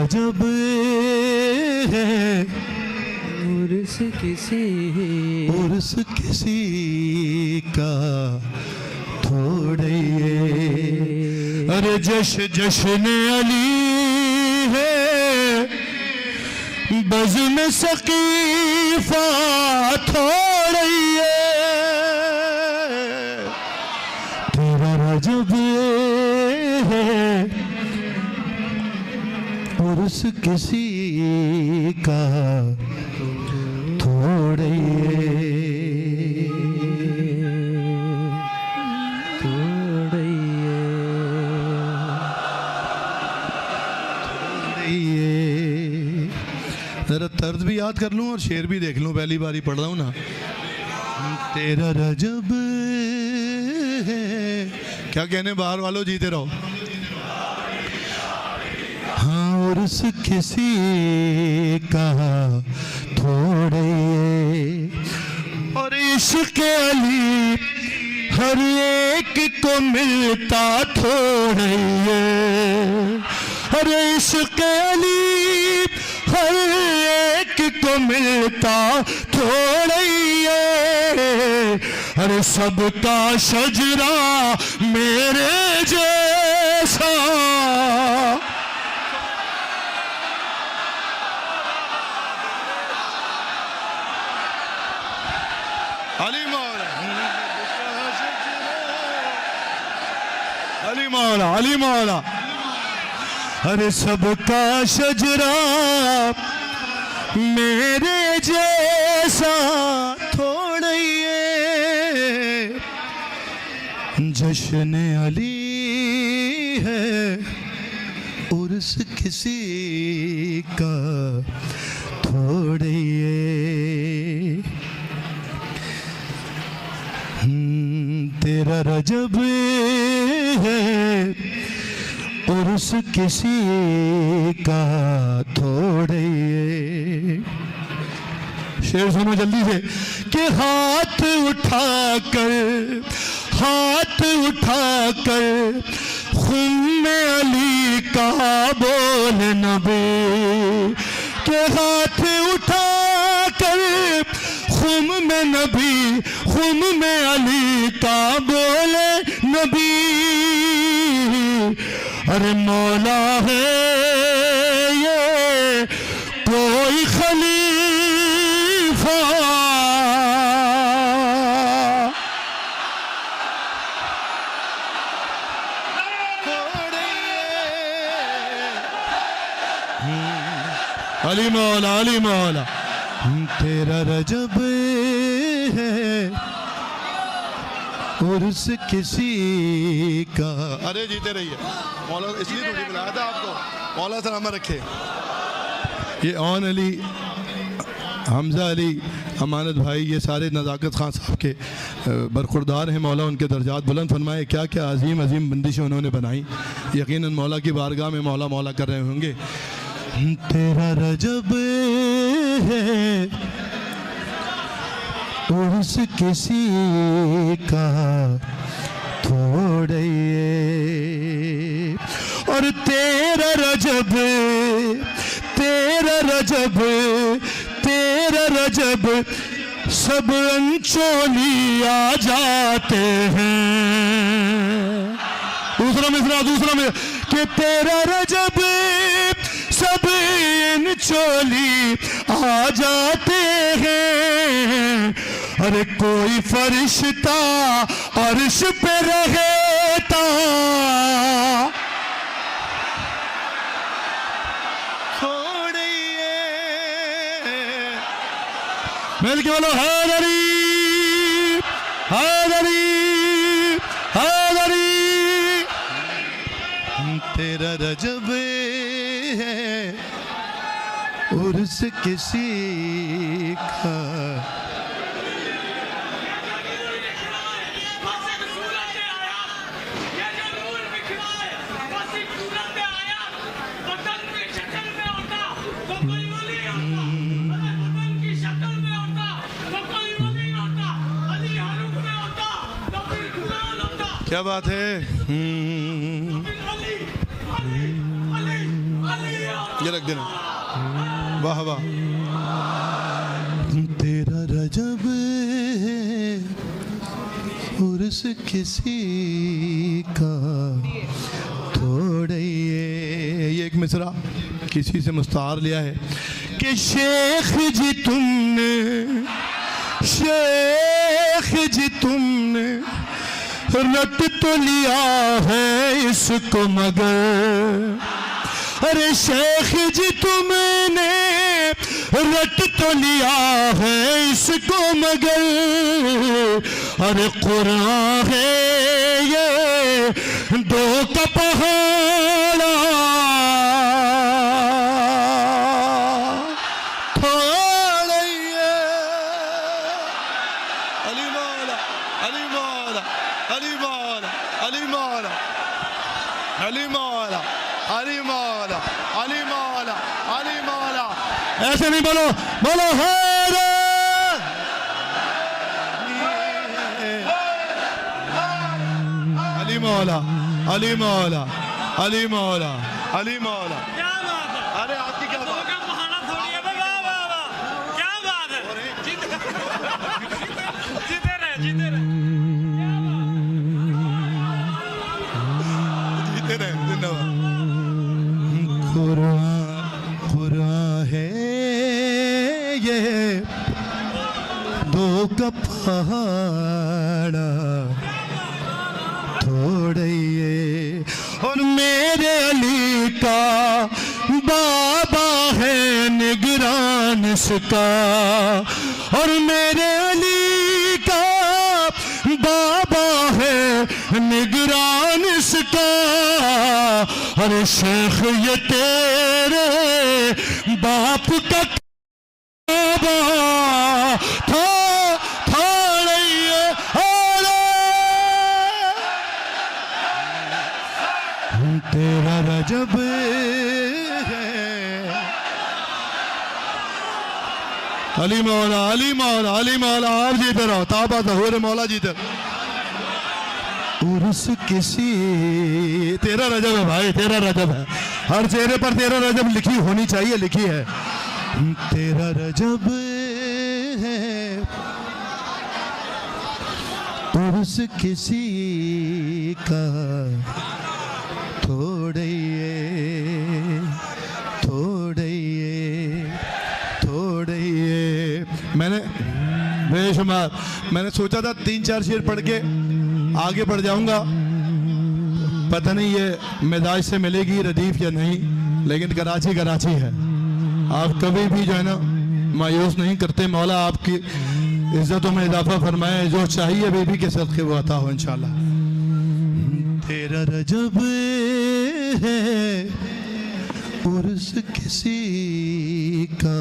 रजब है उर्स किसी का थोड़े ये, अरे जश्न अली है बज़्म सकीफ़ा थोड़े ये, तेरा रजब है उर्स किसी का थोड़े जरा तर्ज भी याद कर लूं और शेर भी देख लूं, पहली बार ही पढ़ रहा हूं ना। तेरा रजब है, क्या कहने बाहर वालों, जीते रहो। हाँ उर्स किसी का थोड़े और इश्क़ अली हर एक को मिलता थोड़े, हर इश्क़ अली हर एक को मिलता थोड़े ये, अरे सबका शजरा मेरे जैसा, अली मौला अली मौला अली मौला, अरे सबका शजरा मेरे जैसा थोड़ा ये, जश्न अली है उर्स किसी का थोड़ा ये, तेरा रजब है उर्स किसी का थोड़े ये। शेर सुनो जल्दी से कि हाथ उठाकर खुम अली का बोल नबी, के हाथ उठाकर खुम में नबी, खुम में अली का बोले नबी, अरे मौला है ये कोई खलीफा, अली मौला अली मौला, तेरा रजब है उर्स किसी का। अरे जीते रहिए मौला, इसलिए तो नहीं बुलाया था आपको, मौला सलामत रखे। ये ऑन अली, हमजा अली, अमानत भाई, ये सारे नज़ाकत खान साहब के बरखुरदार हैं, मौला उनके दर्जात बुलंद फरमाए। क्या क्या अजीम अजीम बंदिशें उन्होंने बनाई, यकीनन मौला की बारगाह में मौला मौला कर रहे होंगे। तेरा रजब है उर्स किसी का थोड़े ये, और तेरा रजब सब अंचोली आ जाते हैं। दूसरा मिसरा कि तेरा रजब सब अंचोली आ जाते हैं, अरे कोई फरिश्ता अर्श पे रहता, मिल के बोलो हैदरी हैदरी हैदरी। तेरा रजब है उर्स किसी का, क्या बात है। ये रख देना। वाह वाह। तेरा रजब है उर्स किसी का थोड़े ये एक मिसरा किसी से मुस्तार लिया है कि शेख जी तुमने रट तो लिया है इसको मगर, अरे शेख जी तुमने रट तो लिया है इसको मगर, अरे कुरान है ये दो का पहाड़ा थोड़ा ये। अली मौला अली मौला अली मौला अली मौला अली मौला अली मौला अली मौला अली मौला। ऐसे नहीं बोलो, बोलो हैदर। अली मौला अली मौला अली मौला अली मौला। क्या बात है? अरे आपकी क्या बात का बहाना थोड़ी है। वाह वाह वाह, क्या बात है। जीते रहे जीते रहे। जीते रहे जिंदाबाद। कुरान है ये दो का पहाड़ा थोड़े ये, और मेरे अली का बाबा है निगरान इसका, और मेरे अली का बाबा है निगरान इसका, अरे शेख ये तेरे बाप का बाबा था थोड़े ये। तेरा रजब है। अली मौला अली मौला अली मौला। आप जीते रहो, ताबा ज़हूर मौला जीते। उर्स किसी, तेरा रजब है भाई, तेरा रजब है। हर चेहरे पर तेरा रजब लिखी होनी चाहिए, लिखी है। तेरा रजब है उर्स किसी का थोड़े ये थोड़े ये थोड़े ये। मैंने बेशुमार मैंने सोचा था 3-4 शेर पढ़ के आगे बढ़ जाऊंगा, पता नहीं ये मिजाज से मिलेगी रदीफ या नहीं, लेकिन कराची कराची है। आप कभी भी जो है ना मायूस नहीं करते। मौला आपकी इज्जतों में इजाफा फरमाए, जो चाहिए बेबी के सदक़े वो अता हो इंशाल्लाह। तेरा रजब है उर्स किसी का।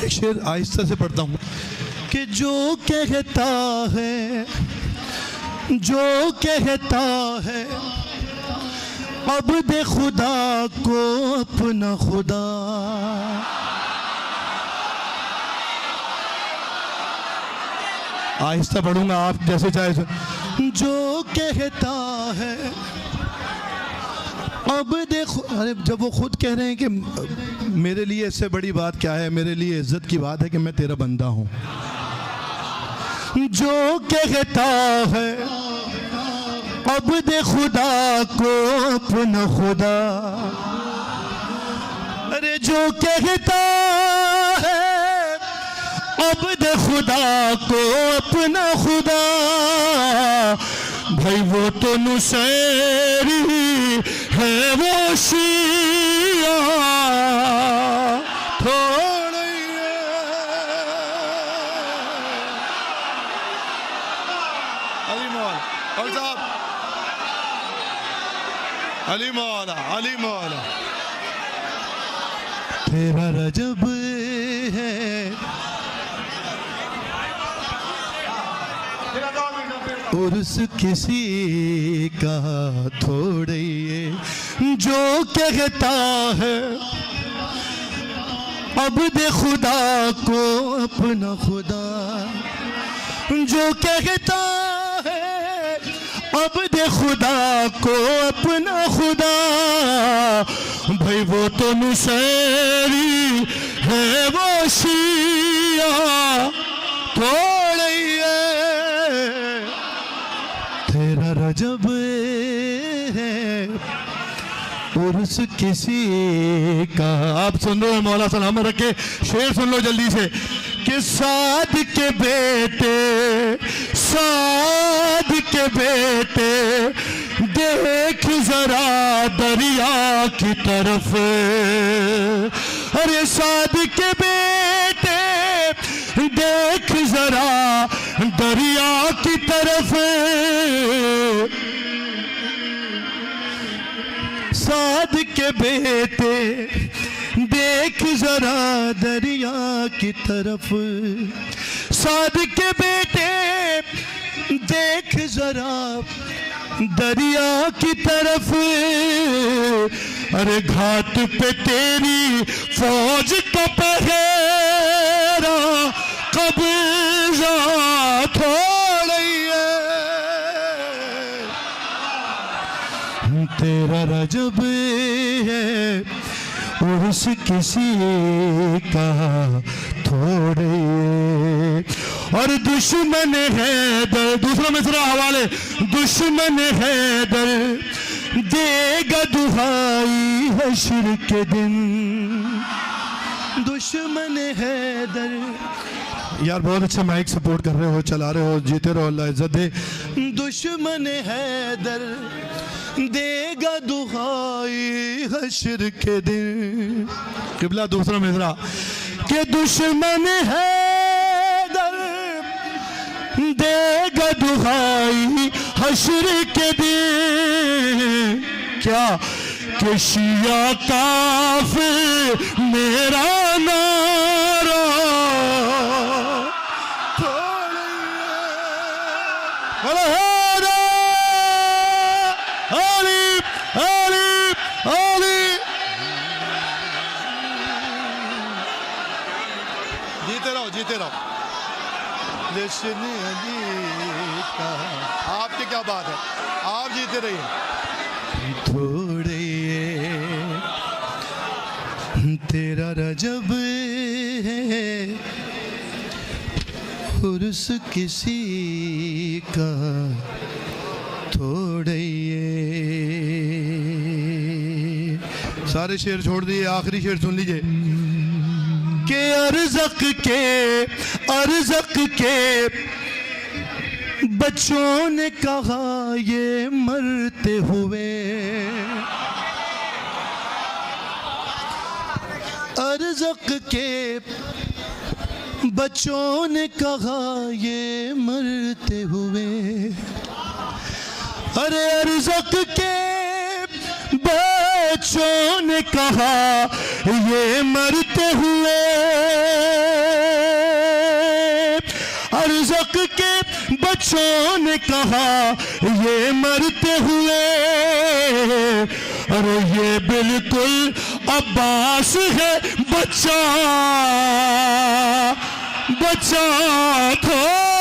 एक शेर आहिस्ता से पढ़ता हूँ कि जो कहता है अब्द खुदा को अपना खुदा, आहिस्ता पढ़ूंगा आप जैसे चाहे। जो कहता है अब देखो, अरे जब वो खुद कह रहे हैं कि मेरे लिए इससे बड़ी बात क्या है, मेरे लिए इज्जत की बात है कि मैं तेरा बंदा हूं। जो कहता है अब दे खुदा को अपना खुदा, अरे जो कहता है अब दे खुदा को अपना खुदा, भाई वो तो नुसैरी है वो शिया थोड़ी है। अली मौला और साहब अली मौला अली मौला। तेरा रजब है उर्स किसी का थोड़े ये, जो कहता है अब दे खुदा को अपना खुदा, जो कहता है अब दे खुदा को अपना खुदा, भाई वो तो नुसैरी है वो शिया थोड़ा ही है। तेरा रजब है उर्स किसी का। आप सुन लो मौला सलाम रखे, शेर सुन लो जल्दी से कि साद के बेटे, साद के बेटे देख जरा दरिया की तरफ। अरे साद के बेटे देख जरा दरिया की तरफ, साद के बेटे देख जरा दरिया की तरफ। साद के बेटे देख जरा दरिया की तरफ। अरे घाट पे तेरी फौज का पहरा कब्जा थोड़ा ही है। तेरा रजब है उर्स किसी का थोड़े। और दुश्मन है दर, दूसरा मिसरा हवाले, दुश्मन है दर देगा दुहाई हश्र के दिन। दुश्मन है दर। यार बहुत अच्छा माइक सपोर्ट कर रहे हो, चला रहे हो, जीते रहो, अल्लाह इज्जत दे। दुश्मन है दर देगा दुहाई हश्र के दिन। किबला दूसरा मिसरा के दुश्मन है दर देगा दुहाई हश्र के दिन। क्या कि शिया काफिर मेरा नारा जीते रहो। जश्न अली का। आपकी क्या बात है, आप जीते रहिए। थोड़े तेरा रजब है उर्स किसी का थोड़े। सारे शेर छोड़ दिए, आखिरी शेर सुन लीजिए के अरज़क के बच्चों ने कहा ये मरते हुए। अरज़क के बच्चों ने कहा ये मरते हुए। अरे अरज़क के बच्चों ने कहा ये मरते हुए। अरज़क के बच्चों ने कहा ये मरते हुए। अरे ये बिल्कुल अब्बास है बच्चा, बच्चा था।